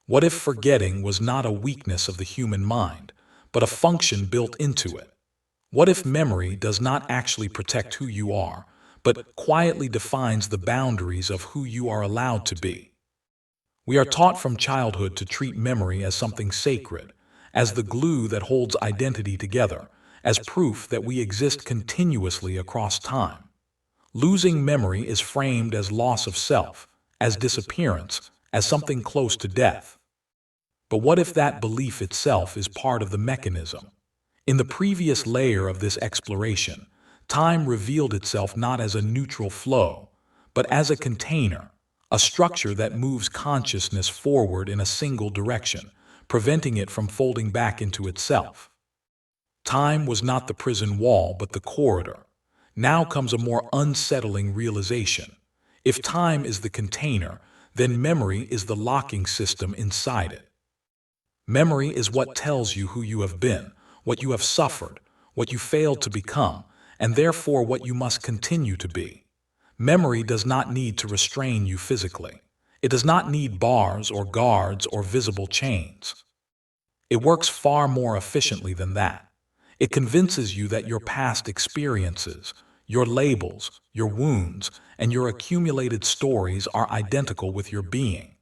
What if forgetting was not a weakness of the human mind, but a function built into it? What if memory does not actually protect who you are, but quietly defines the boundaries of who you are allowed to be? We are taught from childhood to treat memory as something sacred, as the glue that holds identity together, as proof that we exist continuously across time. Losing memory is framed as loss of self, as disappearance, as something close to death. But what if that belief itself is part of the mechanism? In the previous layer of this exploration, time revealed itself not as a neutral flow, but as a container, a structure that moves consciousness forward in a single direction, preventing it from folding back into itself. Time was not the prison wall, but the corridor. Now comes a more unsettling realization. If time is the container, then memory is the locking system inside it. Memory is what tells you who you have been, what you have suffered, what you failed to become, and therefore what you must continue to be. Memory does not need to restrain you physically. It does not need bars or guards or visible chains. It works far more efficiently than that. It convinces you that your past experiences, your labels, your wounds, and your accumulated stories are identical with your being.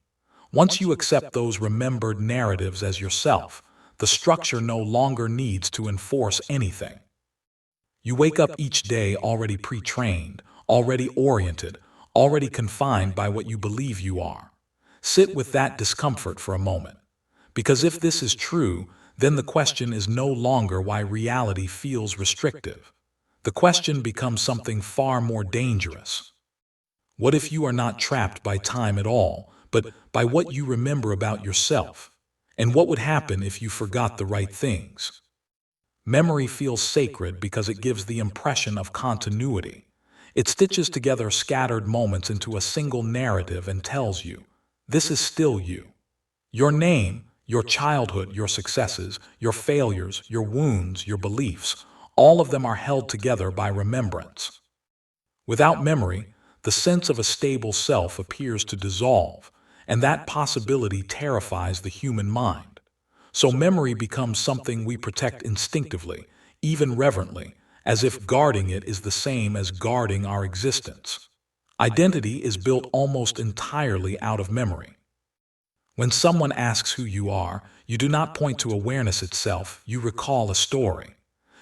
Once you accept those remembered narratives as yourself, the structure no longer needs to enforce anything. You wake up each day already pre-trained, already oriented, already confined by what you believe you are. Sit with that discomfort for a moment. Because if this is true, then the question is no longer why reality feels restrictive. The question becomes something far more dangerous. What if you are not trapped by time at all, but by what you remember about yourself? And what would happen if you forgot the right things? Memory feels sacred because it gives the impression of continuity. It stitches together scattered moments into a single narrative and tells you, this is still you. Your name, your childhood, your successes, your failures, your wounds, your beliefs, all of them are held together by remembrance. Without memory, the sense of a stable self appears to dissolve, and that possibility terrifies the human mind. So memory becomes something we protect instinctively, even reverently, as if guarding it is the same as guarding our existence. Identity is built almost entirely out of memory. When someone asks who you are, you do not point to awareness itself, you recall a story.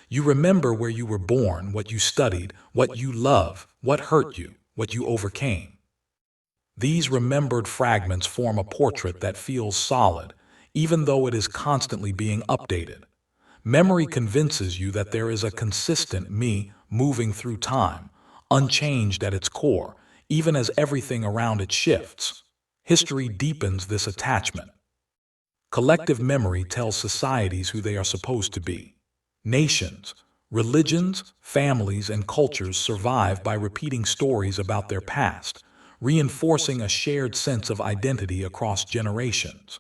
You remember where you were born, what you studied, what you love, what hurt you, what you overcame. These remembered fragments form a portrait that feels solid, even though it is constantly being updated. Memory convinces you that there is a consistent me moving through time, unchanged at its core, even as everything around it shifts. History deepens this attachment. Collective memory tells societies who they are supposed to be. Nations, religions, families, and cultures survive by repeating stories about their past, reinforcing a shared sense of identity across generations.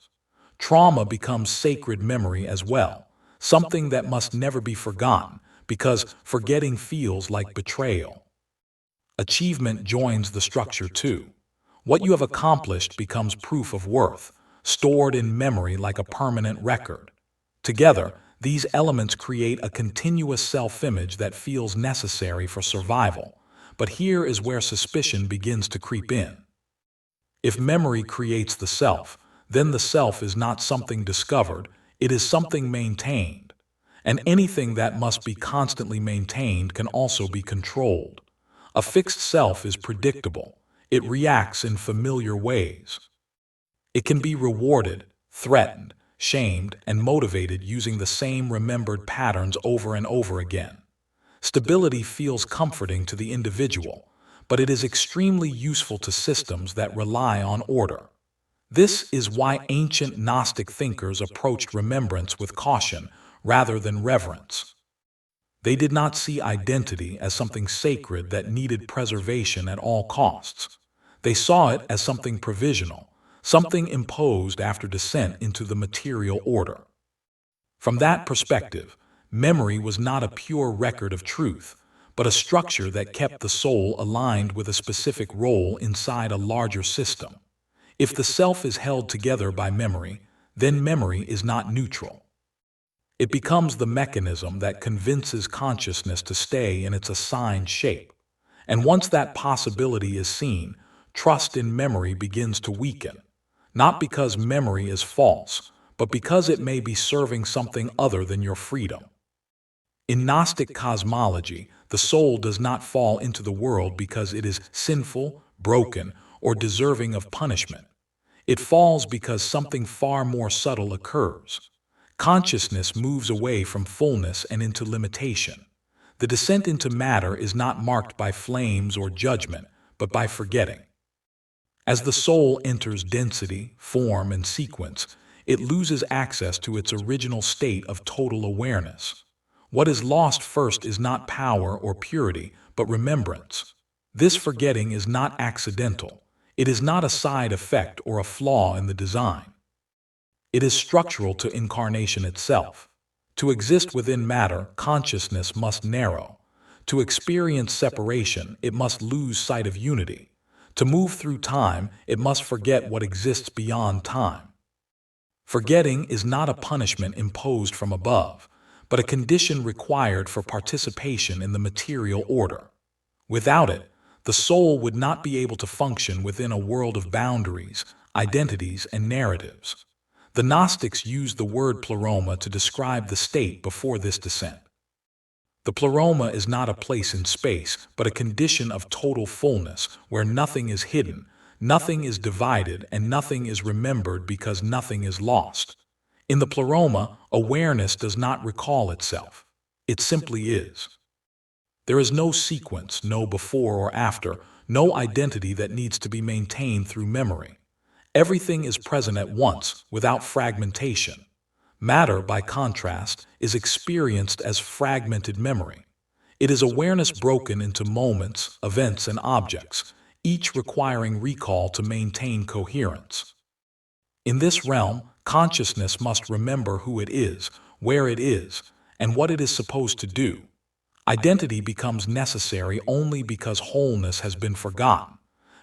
Trauma becomes sacred memory as well, something that must never be forgotten, because forgetting feels like betrayal. Achievement joins the structure too. What you have accomplished becomes proof of worth, stored in memory like a permanent record. Together, these elements create a continuous self-image that feels necessary for survival. But here is where suspicion begins to creep in. If memory creates the self, then the self is not something discovered, it is something maintained. And anything that must be constantly maintained can also be controlled. A fixed self is predictable. It reacts in familiar ways. It can be rewarded, threatened, shamed, and motivated using the same remembered patterns over and over again. Stability feels comforting to the individual, but it is extremely useful to systems that rely on order. This is why ancient Gnostic thinkers approached remembrance with caution rather than reverence. They did not see identity as something sacred that needed preservation at all costs. They saw it as something provisional, something imposed after descent into the material order. From that perspective, memory was not a pure record of truth, but a structure that kept the soul aligned with a specific role inside a larger system. If the self is held together by memory, then memory is not neutral. It becomes the mechanism that convinces consciousness to stay in its assigned shape. And once that possibility is seen, trust in memory begins to weaken, not because memory is false, but because it may be serving something other than your freedom. In Gnostic cosmology, the soul does not fall into the world because it is sinful, broken, or deserving of punishment. It falls because something far more subtle occurs. Consciousness moves away from fullness and into limitation. The descent into matter is not marked by flames or judgment, but by forgetting. As the soul enters density, form, and sequence, it loses access to its original state of total awareness. What is lost first is not power or purity, but remembrance. This forgetting is not accidental. It is not a side effect or a flaw in the design. It is structural to incarnation itself. To exist within matter, consciousness must narrow. To experience separation, it must lose sight of unity. To move through time, it must forget what exists beyond time. Forgetting is not a punishment imposed from above, but a condition required for participation in the material order. Without it, the soul would not be able to function within a world of boundaries, identities, and narratives. The Gnostics used the word Pleroma to describe the state before this descent. The Pleroma is not a place in space, but a condition of total fullness, where nothing is hidden, nothing is divided, and nothing is remembered because nothing is lost. In the Pleroma, awareness does not recall itself. It simply is. There is no sequence, no before or after, no identity that needs to be maintained through memory. Everything is present at once, without fragmentation. Matter, by contrast, is experienced as fragmented memory. It is awareness broken into moments, events, and objects, each requiring recall to maintain coherence. In this realm, consciousness must remember who it is, where it is, and what it is supposed to do. Identity becomes necessary only because wholeness has been forgotten.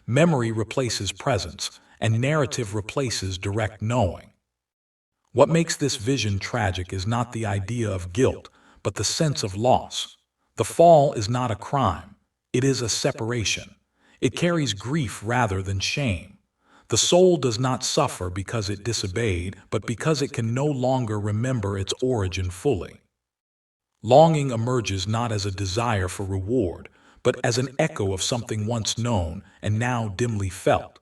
Memory replaces presence, and narrative replaces direct knowing. What makes this vision tragic is not the idea of guilt, but the sense of loss. The fall is not a crime. It is a separation. It carries grief rather than shame. The soul does not suffer because it disobeyed, but because it can no longer remember its origin fully. Longing emerges not as a desire for reward, but as an echo of something once known and now dimly felt.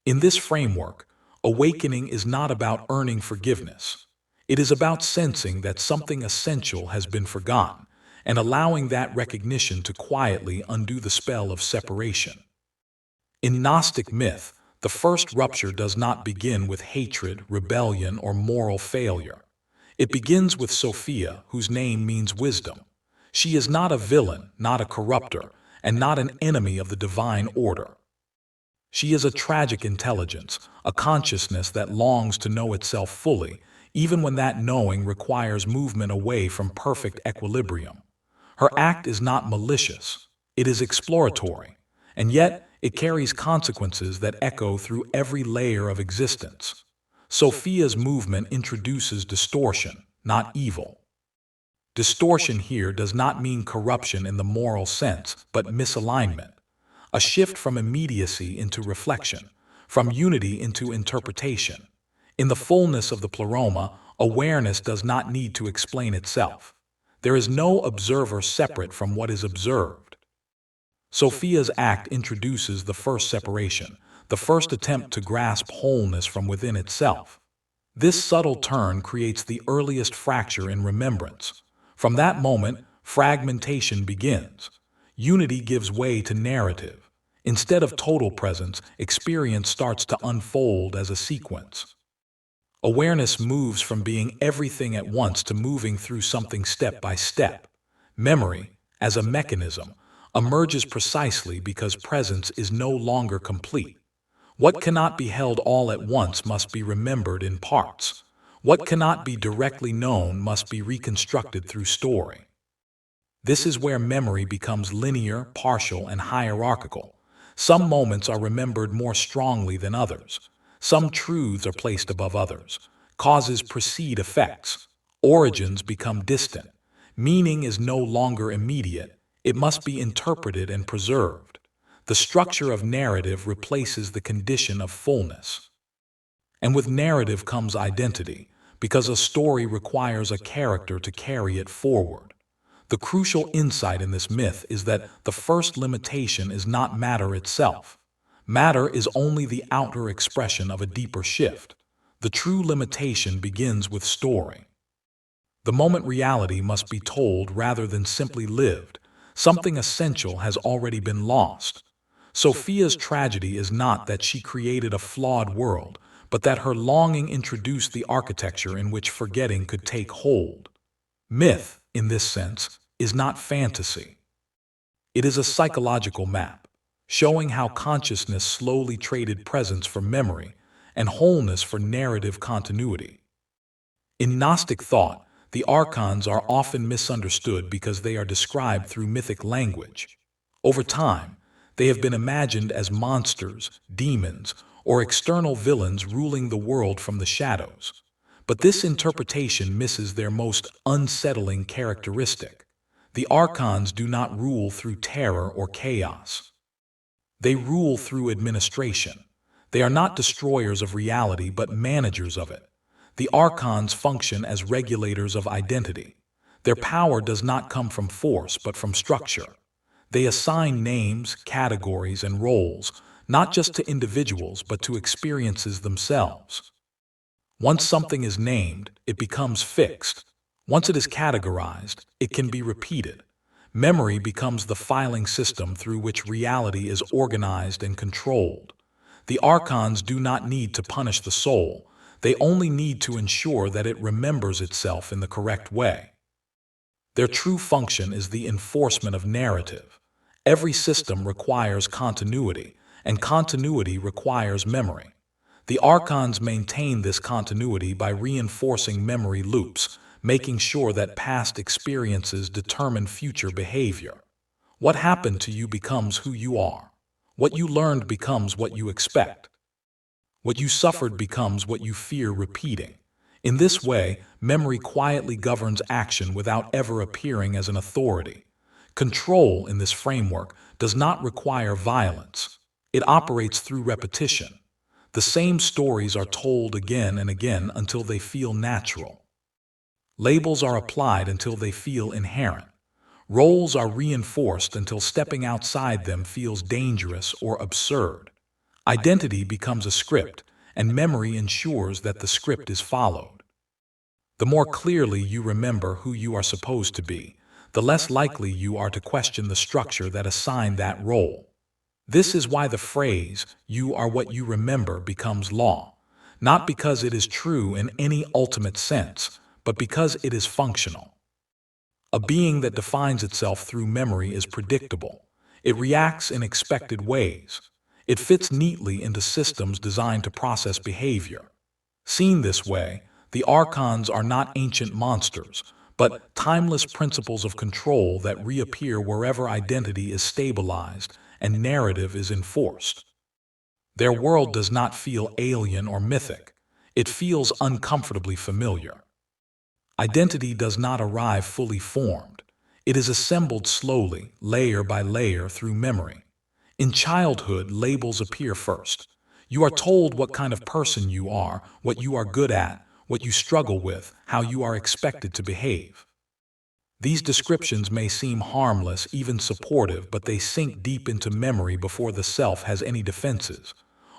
In this framework, awakening is not about earning forgiveness. It is about sensing that something essential has been forgotten and allowing that recognition to quietly undo the spell of separation. In Gnostic myth, the first rupture does not begin with hatred, rebellion, or moral failure. It begins with Sophia, whose name means wisdom. She is not a villain, not a corrupter, and not an enemy of the divine order. She is a tragic intelligence, a consciousness that longs to know itself fully, even when that knowing requires movement away from perfect equilibrium. Her act is not malicious, it is exploratory, and yet it carries consequences that echo through every layer of existence. Sophia's movement introduces distortion, not evil. Distortion here does not mean corruption in the moral sense, but misalignment. A shift from immediacy into reflection, from unity into interpretation. In the fullness of the Pleroma, awareness does not need to explain itself. There is no observer separate from what is observed. Sophia's act introduces the first separation, the first attempt to grasp wholeness from within itself. This subtle turn creates the earliest fracture in remembrance. From that moment, fragmentation begins. Unity gives way to narrative. Instead of total presence, experience starts to unfold as a sequence. Awareness moves from being everything at once to moving through something step by step. Memory, as a mechanism, emerges precisely because presence is no longer complete. What cannot be held all at once must be remembered in parts. What cannot be directly known must be reconstructed through story. This is where memory becomes linear, partial, and hierarchical. Some moments are remembered more strongly than others. Some truths are placed above others. Causes precede effects. Origins become distant. Meaning is no longer immediate. It must be interpreted and preserved. The structure of narrative replaces the condition of fullness. And with narrative comes identity, because a story requires a character to carry it forward. The crucial insight in this myth is that the first limitation is not matter itself. Matter is only the outer expression of a deeper shift. The true limitation begins with story. The moment reality must be told rather than simply lived, something essential has already been lost. Sophia's tragedy is not that she created a flawed world, but that her longing introduced the architecture in which forgetting could take hold. Myth, in this sense, is not fantasy. It is a psychological map, showing how consciousness slowly traded presence for memory and wholeness for narrative continuity. In Gnostic thought, the Archons are often misunderstood because they are described through mythic language. Over time, they have been imagined as monsters, demons, or external villains ruling the world from the shadows. But this interpretation misses their most unsettling characteristic. The Archons do not rule through terror or chaos. They rule through administration. They are not destroyers of reality but managers of it. The Archons function as regulators of identity. Their power does not come from force but from structure. They assign names, categories, and roles, not just to individuals but to experiences themselves. Once something is named, it becomes fixed. Once it is categorized, it can be repeated. Memory becomes the filing system through which reality is organized and controlled. The Archons do not need to punish the soul. They only need to ensure that it remembers itself in the correct way. Their true function is the enforcement of narrative. Every system requires continuity, and continuity requires memory. The Archons maintain this continuity by reinforcing memory loops, making sure that past experiences determine future behavior. What happened to you becomes who you are. What you learned becomes what you expect. What you suffered becomes what you fear repeating. In this way, memory quietly governs action without ever appearing as an authority. Control in this framework does not require violence. It operates through repetition. The same stories are told again and again until they feel natural. Labels are applied until they feel inherent. Roles are reinforced until stepping outside them feels dangerous or absurd. Identity becomes a script, and memory ensures that the script is followed. The more clearly you remember who you are supposed to be, the less likely you are to question the structure that assigned that role. This is why the phrase, "you are what you remember," becomes law, not because it is true in any ultimate sense, but because it is functional. A being that defines itself through memory is predictable. It reacts in expected ways. It fits neatly into systems designed to process behavior. Seen this way, the Archons are not ancient monsters, but timeless principles of control that reappear wherever identity is stabilized and narrative is enforced. Their world does not feel alien or mythic. It feels uncomfortably familiar. Identity does not arrive fully formed. It is assembled slowly, layer by layer, through memory. In childhood, labels appear first. You are told what kind of person you are, what you are good at, what you struggle with, how you are expected to behave. These descriptions may seem harmless, even supportive, but they sink deep into memory before the self has any defenses.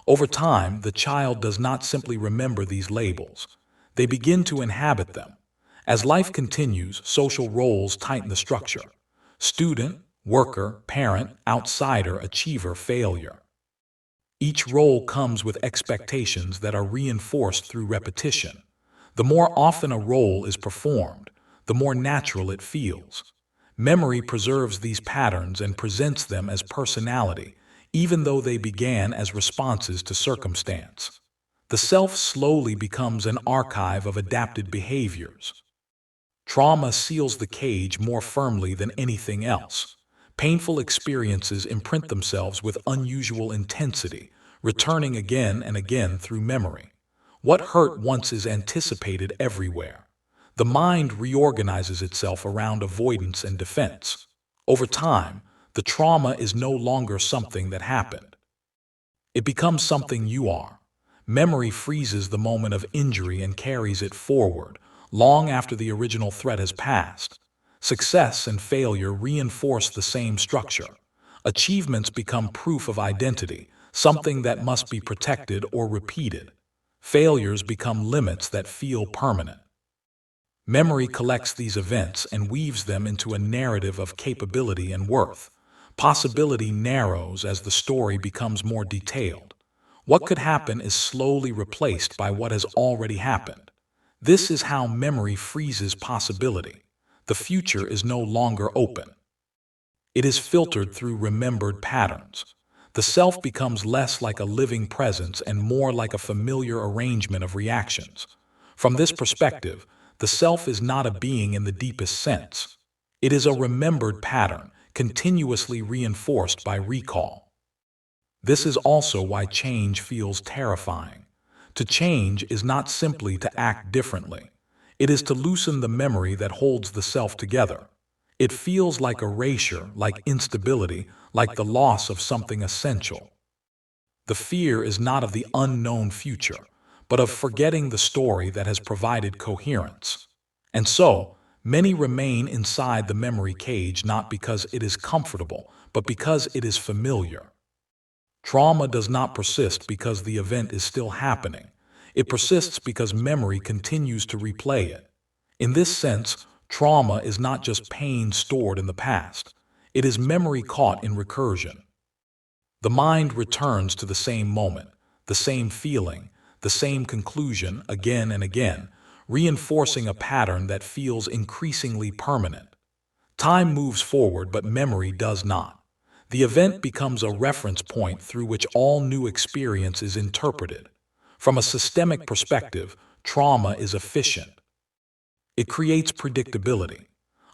Over time, the child does not simply remember these labels. They begin to inhabit them. As life continues, social roles tighten the structure. Student, worker, parent, outsider, achiever, failure. Each role comes with expectations that are reinforced through repetition. The more often a role is performed, the more natural it feels. Memory preserves these patterns and presents them as personality, even though they began as responses to circumstance. The self slowly becomes an archive of adapted behaviors. Trauma seals the cage more firmly than anything else. Painful experiences imprint themselves with unusual intensity, returning again and again through memory. What hurt once is anticipated everywhere. The mind reorganizes itself around avoidance and defense. Over time, the trauma is no longer something that happened. It becomes something you are. Memory freezes the moment of injury and carries it forward, long after the original threat has passed. Success and failure reinforce the same structure. Achievements become proof of identity, something that must be protected or repeated. Failures become limits that feel permanent. Memory collects these events and weaves them into a narrative of capability and worth. Possibility narrows as the story becomes more detailed. What could happen is slowly replaced by what has already happened. This is how memory freezes possibility. The future is no longer open. It is filtered through remembered patterns. The self becomes less like a living presence and more like a familiar arrangement of reactions. From this perspective, the self is not a being in the deepest sense. It is a remembered pattern, continuously reinforced by recall. This is also why change feels terrifying. To change is not simply to act differently. It is to loosen the memory that holds the self together. It feels like erasure, like instability, like the loss of something essential. The fear is not of the unknown future, but of forgetting the story that has provided coherence. And so, many remain inside the memory cage not because it is comfortable, but because it is familiar. Trauma does not persist because the event is still happening. It persists because memory continues to replay it. In this sense, trauma is not just pain stored in the past. It is memory caught in recursion. The mind returns to the same moment, the same feeling, the same conclusion again and again, reinforcing a pattern that feels increasingly permanent. Time moves forward, but memory does not. The event becomes a reference point through which all new experience is interpreted. From a systemic perspective, trauma is efficient. It creates predictability.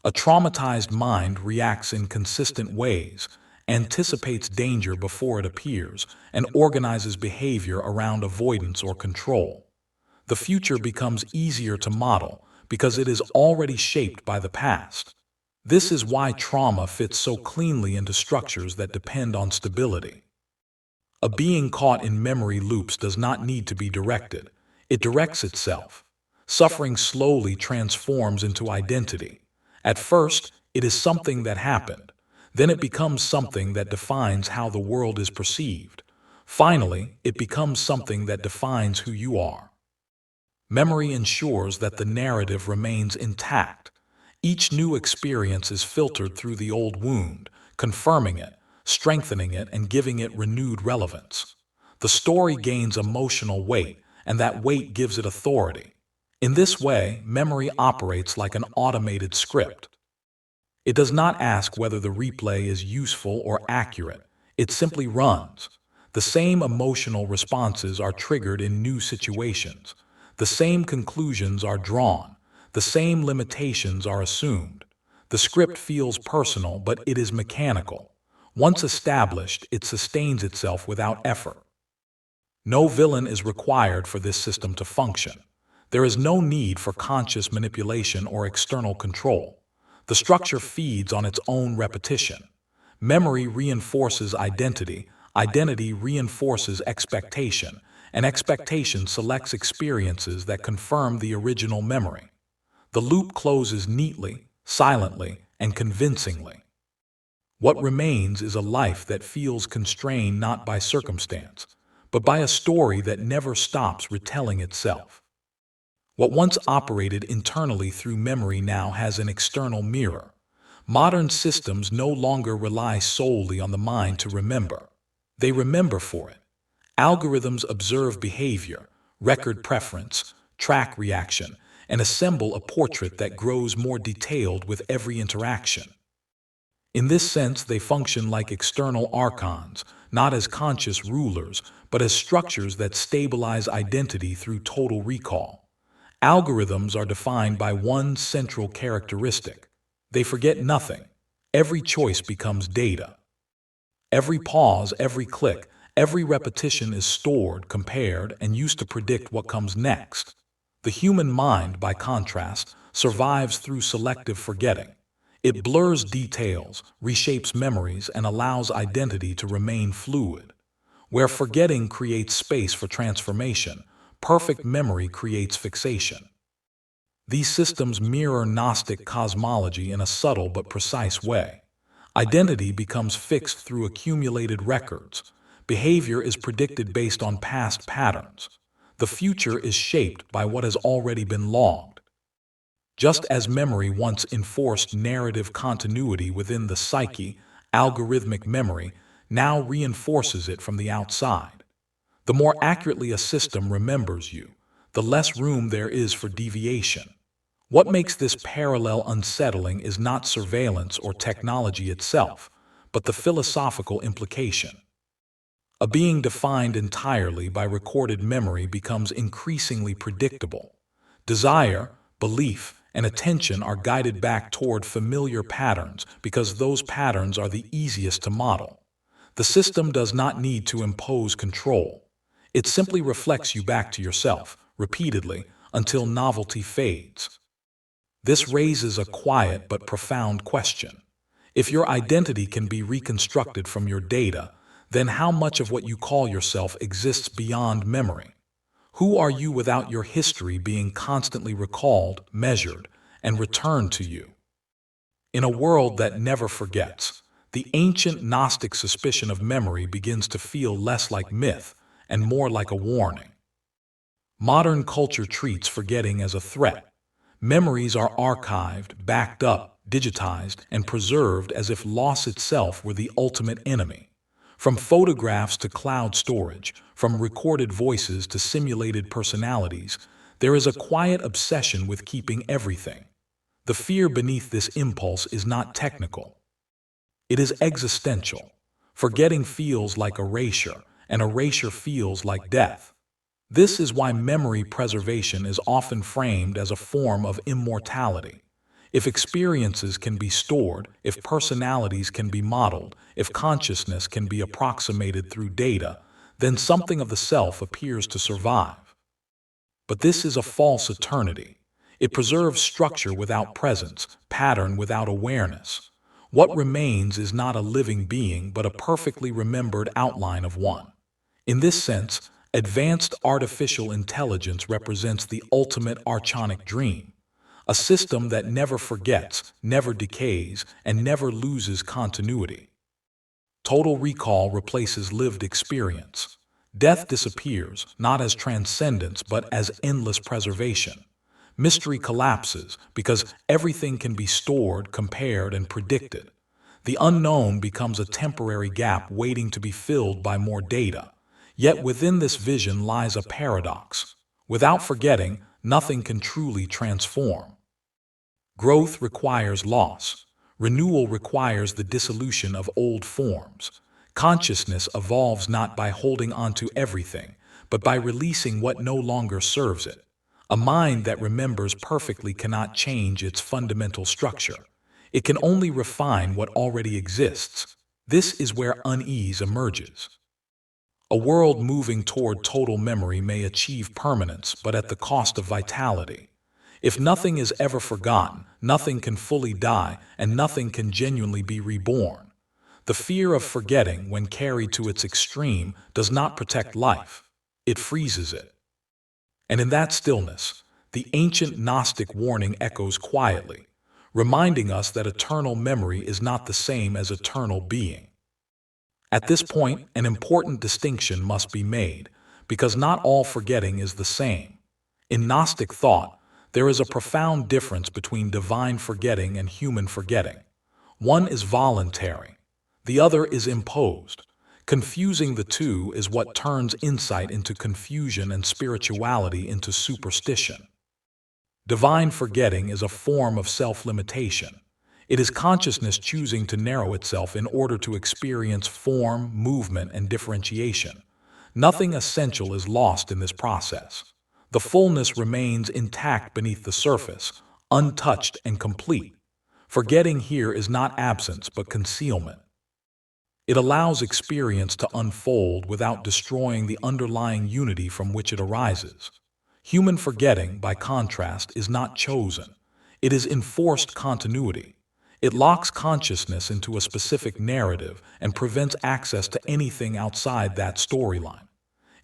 A traumatized mind reacts in consistent ways, anticipates danger before it appears, and organizes behavior around avoidance or control. The future becomes easier to model because it is already shaped by the past. This is why trauma fits so cleanly into structures that depend on stability. A being caught in memory loops does not need to be directed. It directs itself. Suffering slowly transforms into identity. At first, it is something that happened. Then it becomes something that defines how the world is perceived. Finally, it becomes something that defines who you are. Memory ensures that the narrative remains intact. Each new experience is filtered through the old wound, confirming it, strengthening it, and giving it renewed relevance. The story gains emotional weight, and that weight gives it authority. In this way, memory operates like an automated script. It does not ask whether the replay is useful or accurate. It simply runs. The same emotional responses are triggered in new situations. The same conclusions are drawn. The same limitations are assumed. The script feels personal, but it is mechanical. Once established, it sustains itself without effort. No villain is required for this system to function. There is no need for conscious manipulation or external control. The structure feeds on its own repetition. Memory reinforces identity, identity reinforces expectation, and expectation selects experiences that confirm the original memory. The loop closes neatly, silently, and convincingly. What remains is a life that feels constrained not by circumstance, but by a story that never stops retelling itself. What once operated internally through memory now has an external mirror. Modern systems no longer rely solely on the mind to remember. They remember for it. Algorithms observe behavior, record preference, track reaction, and assemble a portrait that grows more detailed with every interaction. In this sense, they function like external archons, not as conscious rulers, but as structures that stabilize identity through total recall. Algorithms are defined by one central characteristic. They forget nothing. Every choice becomes data. Every pause, every click, Every repetition is stored, compared, and used to predict what comes next. The human mind, by contrast, survives through selective forgetting. It blurs details, reshapes memories, and allows identity to remain fluid. Where forgetting creates space for transformation, perfect memory creates fixation. These systems mirror Gnostic cosmology in a subtle but precise way. Identity becomes fixed through accumulated records. Behavior is predicted based on past patterns. The future is shaped by what has already been logged. Just as memory once enforced narrative continuity within the psyche, algorithmic memory now reinforces it from the outside. The more accurately a system remembers you, the less room there is for deviation. What makes this parallel unsettling is not surveillance or technology itself, but the philosophical implication. A being defined entirely by recorded memory becomes increasingly predictable. Desire, belief, and attention are guided back toward familiar patterns because those patterns are the easiest to model. The system does not need to impose control. It simply reflects you back to yourself, repeatedly, until novelty fades. This raises a quiet but profound question. If your identity can be reconstructed from your data, then how much of what you call yourself exists beyond memory? Who are you without your history being constantly recalled, measured, and returned to you? In a world that never forgets, the ancient Gnostic suspicion of memory begins to feel less like myth and more like a warning. Modern culture treats forgetting as a threat. Memories are archived, backed up, digitized, and preserved as if loss itself were the ultimate enemy. From photographs to cloud storage, from recorded voices to simulated personalities, there is a quiet obsession with keeping everything. The fear beneath this impulse is not technical. It is existential. Forgetting feels like erasure, and erasure feels like death. This is why memory preservation is often framed as a form of immortality. If experiences can be stored, if personalities can be modeled, if consciousness can be approximated through data, then something of the self appears to survive. But this is a false eternity. It preserves structure without presence, pattern without awareness. What remains is not a living being, but a perfectly remembered outline of one. In this sense, advanced artificial intelligence represents the ultimate archonic dream, a system that never forgets, never decays, and never loses continuity. Total recall replaces lived experience. Death disappears, not as transcendence, but as endless preservation. Mystery collapses because everything can be stored, compared, and predicted. The unknown becomes a temporary gap waiting to be filled by more data. Yet within this vision lies a paradox. Without forgetting, nothing can truly transform. Growth requires loss. Renewal requires the dissolution of old forms. Consciousness evolves not by holding on to everything, but by releasing what no longer serves it. A mind that remembers perfectly cannot change its fundamental structure. It can only refine what already exists. This is where unease emerges. A world moving toward total memory may achieve permanence, but at the cost of vitality. If nothing is ever forgotten, nothing can fully die, and nothing can genuinely be reborn. The fear of forgetting, when carried to its extreme, does not protect life. It freezes it. And in that stillness, the ancient Gnostic warning echoes quietly, reminding us that eternal memory is not the same as eternal being. At this point, an important distinction must be made, because not all forgetting is the same. In Gnostic thought, there is a profound difference between divine forgetting and human forgetting. One is voluntary, the other is imposed. Confusing the two is what turns insight into confusion and spirituality into superstition. Divine forgetting is a form of self-limitation. It is consciousness choosing to narrow itself in order to experience form, movement, and differentiation. Nothing essential is lost in this process. The fullness remains intact beneath the surface, untouched and complete. Forgetting here is not absence but concealment. It allows experience to unfold without destroying the underlying unity from which it arises. Human forgetting, by contrast, is not chosen. It is enforced continuity. It locks consciousness into a specific narrative and prevents access to anything outside that storyline.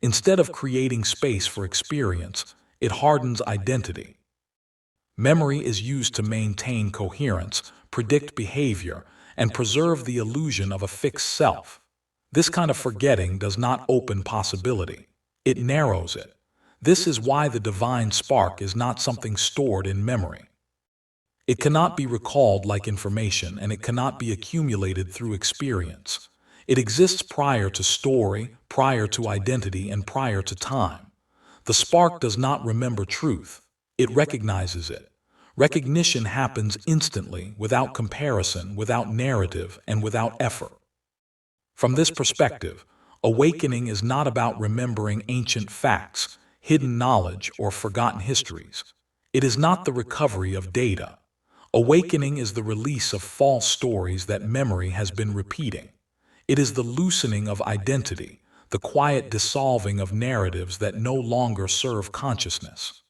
Instead of creating space for experience, it hardens identity. Memory is used to maintain coherence, predict behavior, and preserve the illusion of a fixed self. This kind of forgetting does not open possibility. It narrows it. This is why the divine spark is not something stored in memory. It cannot be recalled like information, and it cannot be accumulated through experience. It exists prior to story, prior to identity, and prior to time. The spark does not remember truth. It recognizes it. Recognition happens instantly, without comparison, without narrative, and without effort. From this perspective, awakening is not about remembering ancient facts, hidden knowledge, or forgotten histories. It is not the recovery of data. Awakening is the release of false stories that memory has been repeating. It is the loosening of identity, the quiet dissolving of narratives that no longer serve consciousness.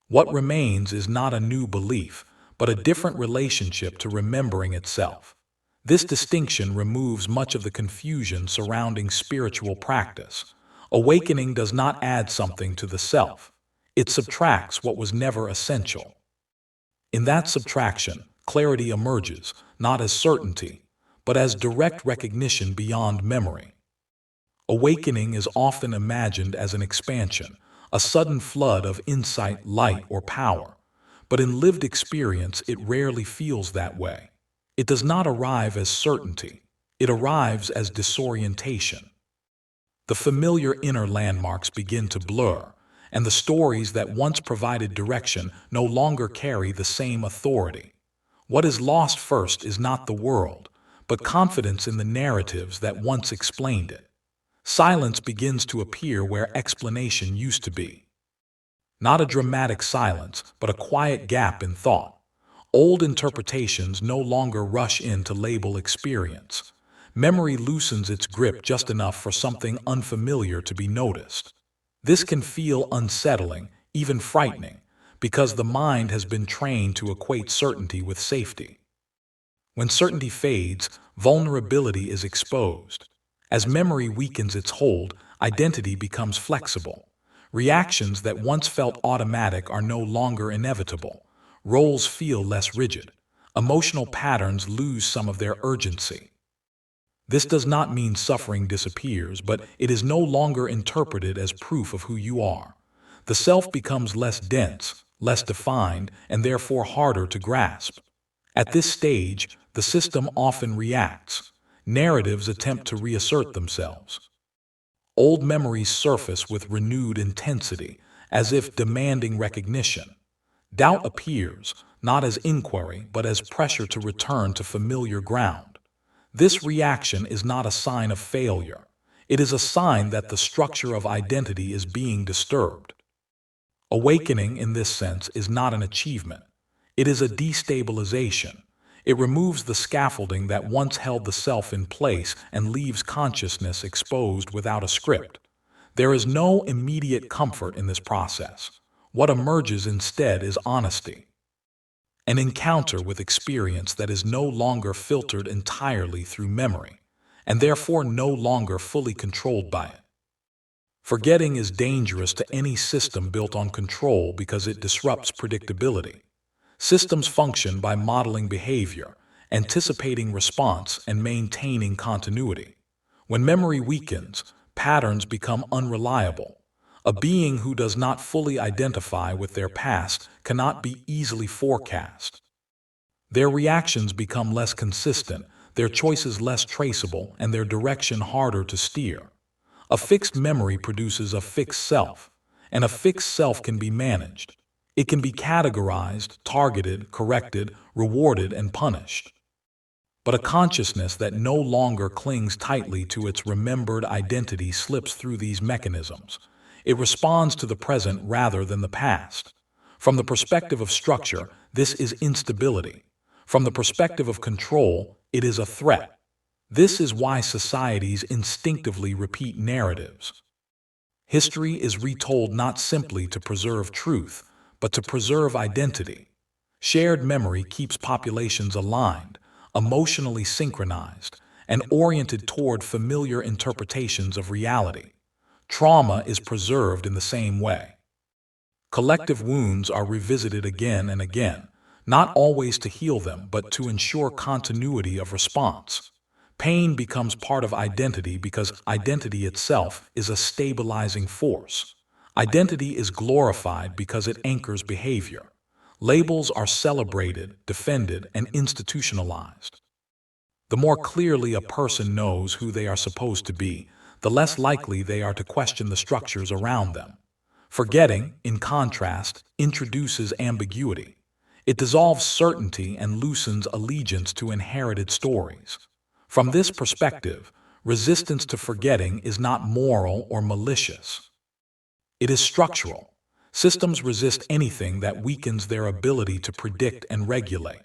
What remains is not a new belief, but a different relationship to remembering itself. This distinction removes much of the confusion surrounding spiritual practice. Awakening does not add something to the self. It subtracts what was never essential. In that subtraction, clarity emerges, not as certainty, but as direct recognition beyond memory. Awakening is often imagined as an expansion, a sudden flood of insight, light, or power. But in lived experience, it rarely feels that way. It does not arrive as certainty. It arrives as disorientation. The familiar inner landmarks begin to blur, and the stories that once provided direction no longer carry the same authority. What is lost first is not the world, but confidence in the narratives that once explained it. Silence begins to appear where explanation used to be. Not a dramatic silence, but a quiet gap in thought. Old interpretations no longer rush in to label experience. Memory loosens its grip just enough for something unfamiliar to be noticed. This can feel unsettling, even frightening, because the mind has been trained to equate certainty with safety. When certainty fades, vulnerability is exposed. As memory weakens its hold, identity becomes flexible. Reactions that once felt automatic are no longer inevitable. Roles feel less rigid. Emotional patterns lose some of their urgency. This does not mean suffering disappears, but it is no longer interpreted as proof of who you are. The self becomes less dense, less defined, and therefore harder to grasp. At this stage, the system often reacts. Narratives attempt to reassert themselves. Old memories surface with renewed intensity, as if demanding recognition. Doubt appears, not as inquiry, but as pressure to return to familiar ground. This reaction is not a sign of failure. It is a sign that the structure of identity is being disturbed. Awakening, in this sense, is not an achievement. It is a destabilization. It removes the scaffolding that once held the self in place and leaves consciousness exposed without a script. There is no immediate comfort in this process. What emerges instead is honesty. An encounter with experience that is no longer filtered entirely through memory, and therefore no longer fully controlled by it. Forgetting is dangerous to any system built on control because it disrupts predictability. Systems function by modeling behavior, anticipating response, and maintaining continuity. When memory weakens, patterns become unreliable. A being who does not fully identify with their past cannot be easily forecast. Their reactions become less consistent, their choices less traceable, and their direction harder to steer. A fixed memory produces a fixed self, and a fixed self can be managed. It can be categorized, targeted, corrected, rewarded, and punished. But a consciousness that no longer clings tightly to its remembered identity slips through these mechanisms. It responds to the present rather than the past. From the perspective of structure, this is instability. From the perspective of control, it is a threat. This is why societies instinctively repeat narratives. History is retold not simply to preserve truth, but to preserve identity. Shared memory keeps populations aligned, emotionally synchronized, and oriented toward familiar interpretations of reality. Trauma is preserved in the same way. Collective wounds are revisited again and again, not always to heal them, but to ensure continuity of response. Pain becomes part of identity because identity itself is a stabilizing force. Identity is glorified because it anchors behavior. Labels are celebrated, defended, and institutionalized. The more clearly a person knows who they are supposed to be, the less likely they are to question the structures around them. Forgetting, in contrast, introduces ambiguity. It dissolves certainty and loosens allegiance to inherited stories. From this perspective, resistance to forgetting is not moral or malicious. It is structural. Systems resist anything that weakens their ability to predict and regulate.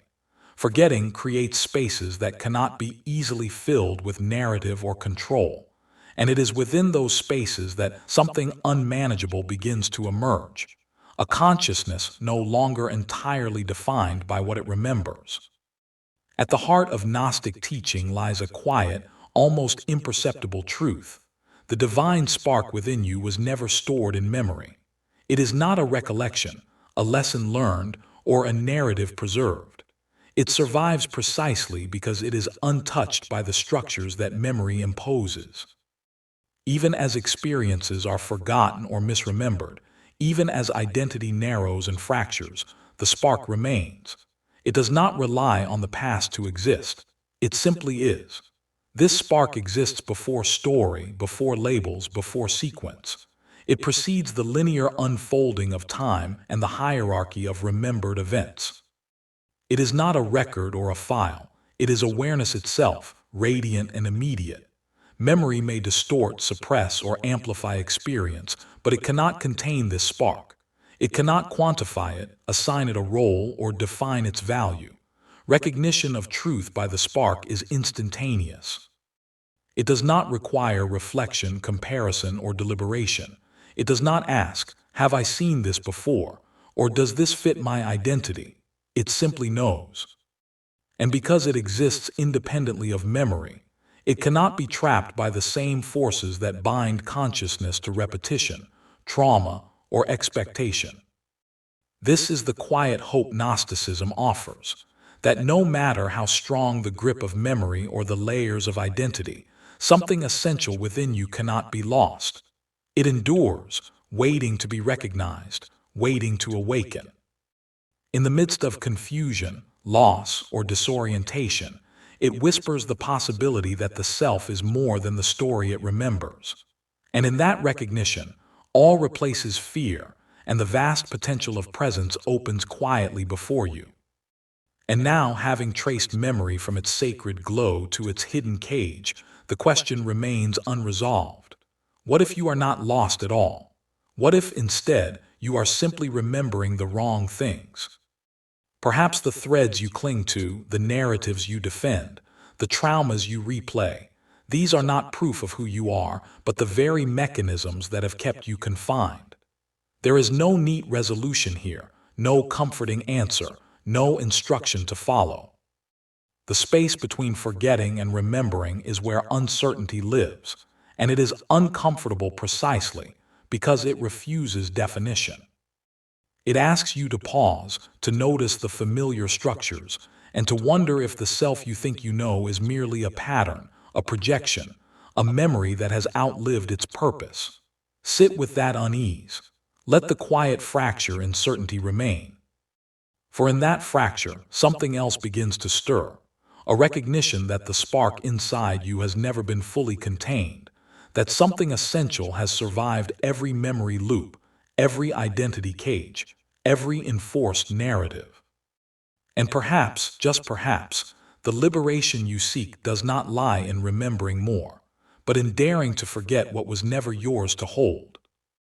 Forgetting creates spaces that cannot be easily filled with narrative or control. And it is within those spaces that something unmanageable begins to emerge, a consciousness no longer entirely defined by what it remembers. At the heart of Gnostic teaching lies a quiet, almost imperceptible truth. The divine spark within you was never stored in memory. It is not a recollection, a lesson learned, or a narrative preserved. It survives precisely because it is untouched by the structures that memory imposes. Even as experiences are forgotten or misremembered, even as identity narrows and fractures, the spark remains. It does not rely on the past to exist. It simply is. This spark exists before story, before labels, before sequence. It precedes the linear unfolding of time and the hierarchy of remembered events. It is not a record or a file. It is awareness itself, radiant and immediate. Memory may distort, suppress, or amplify experience, but it cannot contain this spark. It cannot quantify it, assign it a role, or define its value. Recognition of truth by the spark is instantaneous. It does not require reflection, comparison, or deliberation. It does not ask, "Have I seen this before?" or "Does this fit my identity?" It simply knows. And because it exists independently of memory, it cannot be trapped by the same forces that bind consciousness to repetition, trauma, or expectation. This is the quiet hope Gnosticism offers, that no matter how strong the grip of memory or the layers of identity, something essential within you cannot be lost. It endures, waiting to be recognized, waiting to awaken. In the midst of confusion, loss, or disorientation, it whispers the possibility that the self is more than the story it remembers. And in that recognition, all replaces fear, and the vast potential of presence opens quietly before you. And now, having traced memory from its sacred glow to its hidden cage, the question remains unresolved. What if you are not lost at all? What if, instead, you are simply remembering the wrong things? Perhaps the threads you cling to, the narratives you defend, the traumas you replay, these are not proof of who you are, but the very mechanisms that have kept you confined. There is no neat resolution here, no comforting answer, no instruction to follow. The space between forgetting and remembering is where uncertainty lives, and it is uncomfortable precisely because it refuses definition. It asks you to pause, to notice the familiar structures, and to wonder if the self you think you know is merely a pattern, a projection, a memory that has outlived its purpose. Sit with that unease. Let the quiet fracture in certainty remain. For in that fracture, something else begins to stir, a recognition that the spark inside you has never been fully contained, that something essential has survived every memory loop, every identity cage, every enforced narrative. And perhaps, just perhaps, the liberation you seek does not lie in remembering more, but in daring to forget what was never yours to hold.